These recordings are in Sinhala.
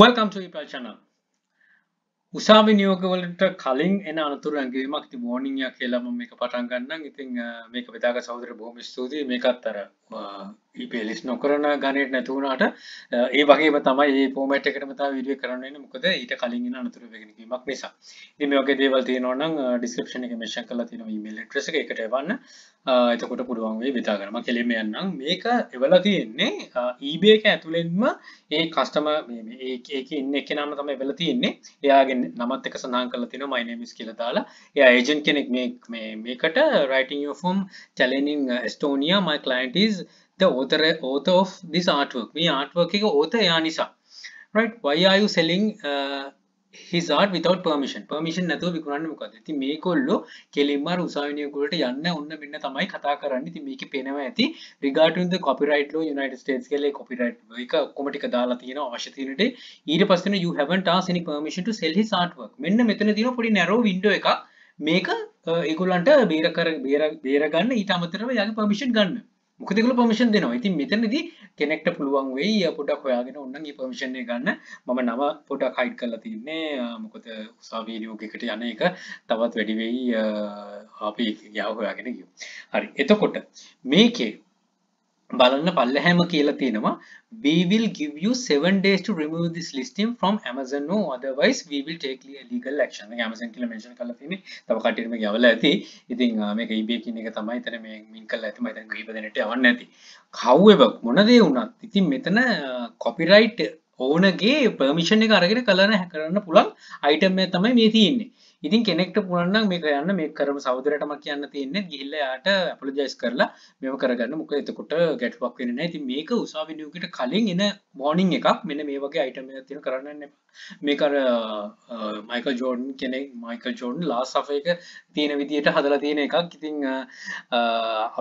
Welcome to your channel. උසාවි නියෝගවලට කලින් එන අනතුරු ඇඟවීමක් ඉතින් warning එකක් කියලා මම මේක පටන් ගන්නම්. ඉතින් මේක බෙදාගත් සහෝදර බොහොම ස්තුතියි. මේකත් අර email list නොකරන ගණේට නැතු වුණාට ඒ වගේම තමයි මේ format එකටම තමයි වීඩියෝ කරන්න වෙන්නේ. මොකද ඊට කලින් එන අනතුරු වෙගෙන වීමක් නිසා. ඉතින් මේ වගේ දේවල් තියෙනවා නම් description එකේ mention කරලා තියෙනවා email address එක. ඒකට එවන්න. එතකොට පුළුවන් වෙයි බෙදා ගන්න. මම කෙලින්ම යන්නම්. මේක එවලා තියෙන්නේ eBay එක ඇතුළෙන්ම ඒ customer මේ ඒකේ ඉන්න එකනම තමයි එවලා තියෙන්නේ. එයාගේ නමත් එක සඳහන් කරලා තිනවා my name is කියලා දාලා. එයා agent කෙනෙක් මේකට writing your form challenging Estonia my client is the author of this artwork. මේ artwork එක author එයා නිසා. Right, why are you selling his art without permission? Permission නැතුව විකුණන්නේ මොකද? ඉතින් මේගොල්ලෝ කෙලින්ම අර උසාවි නියෝගවලට යන්න ඔන්න මෙන්න තමයි කතා කරන්නේ. ඉතින් මේකේ පේනවා ඇති regarding the copyright law United States කියලා copyright එක ඔක්කොම ටික දාලා තියෙනවා අවශ්‍ය තියෙන දේ. ඊට පස්සේ you haven't asked any permission to sell his artwork. මෙන්න මෙතන තියෙන පොඩි narrow window එකක්. මේක ඒගොල්ලන්ට බේර ගන්න ඊට අමතරව යාගේ permission ගන්න. මොකද ඒගොල්ලෝ permission දෙනවා. ඉතින් මෙතනදී කෙනෙක්ට පුළුවන් වෙයි පොඩ්ඩක් හොයාගෙන ඕනනම් මේ permission එක ගන්න. මම නම පොඩ්ඩක් hide කරලා තින්නේ. මොකද උසාවි නියෝගයකට යන එක තවත් වැඩි වෙයි අපි යාව හොයාගෙන ගියොත්. හරි. එතකොට මේකේ බලන්න පල්ලහැම කියලා තියෙනවා we will give you 7 days to remove this listing from Amazon no otherwise we will take legal action. මේක Amazon කියලා mention කරලා තියෙන්නේ. තව කට්ටියට මේක යවලා ඇති. ඉතින් මේක eBay කියන එක තමයි එතන මේ මින් කරලා ඇති. මම හිතන්නේ ගිහිප දෙනෙට යවන්න නැති. however මොන දේ වුණත් ඉතින් මෙතන copyright ownerගේ permission එක අරගෙන කරන්න පුළුවන් item එක තමයි මේ තියෙන්නේ. ඉතින් කෙනෙක්ට පුළුවන් නම් මේක යන්න මේක කරමු සහෝදරයටම කියන්න තියෙන්නේ ගිහිල්ලා යාට අපොලොජයිස් කරලා මේව කරගන්න. මොකද එතකොට ගැටලුවක් වෙන්නේ නැහැ. ඉතින් මේක උසාවි නියෝගයට කලින් එන warning එකක්. මෙන්න මේ වගේ item එකක් තියෙන කරන්න යන්න එපා. මේක අර මයිකල් ජෝඩන් කෙනෙක් මයිකල් ජෝඩන් ලාස්ට් සෆ එක තියෙන විදියට හදලා තියෙන එකක්. ඉතින්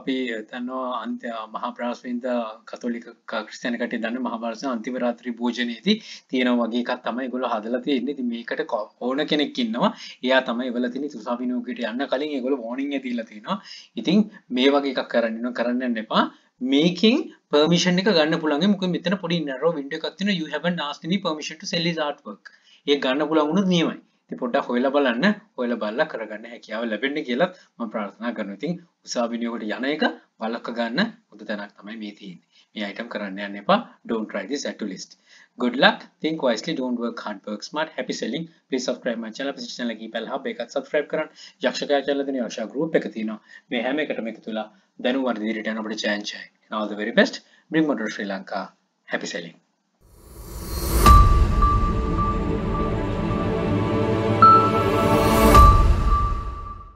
අපි දන්නවා අන්ත්‍ය මහා ප්‍රාස්වින්ද කතෝලික ක්‍රිස්තියානි කට්ටිය දන්න මහා බාරසන අන්තිම රාත්‍රී භෝජනයේදී තියෙන වගේ එකක් තමයි ඒගොල්ලෝ හදලා තියෙන්නේ. ඉතින් මේකට ඕන කෙනෙක් ඉන්නවා. එයා තමයි එවලා තියෙන්නේ උසාවි නියෝගයට යන්න කලින් ඒගොල්ලෝ warning එක දීලා තිනවා. ඉතින් මේ වගේ එකක් කරන්න යන්න එපා. මේකෙන් permission එක ගන්න පුළුවන්. මොකද මෙතන පොඩි narrow window එකක් තියෙනවා. You haven't asked any permission to sell his artwork. ඒක ගන්න පුළුවන් වුණොත් නියමයි. ඉතින් පොඩ්ඩක් හොයලා බලන්න. හොයලා බලලා කරගන්න හැකියාව ලැබෙන්න කියලා මම ප්‍රාර්ථනා කරනවා. ඉතින් උසාවි නියෝගයට යන එක වළක්ව ගන්න හොඳ තැනක් තමයි මේ තියෙන්නේ. මේ item කරන්න යන්න එපා. Don't try this at to list. Good luck. Think wisely. Don't work hard. Work smart. Happy selling. Please subscribe my channel. Please channel එක PayPal hub එකත් subscribe කරන්න. යක්ෂකයා channel දෙන යක්ෂයා group එක තියෙනවා. මේ හැම එකටම එකතු වෙලා දැනුම් වර්ධනයට යන අපිට chance. And all the very best. Bring Motor Sri Lanka. Happy selling.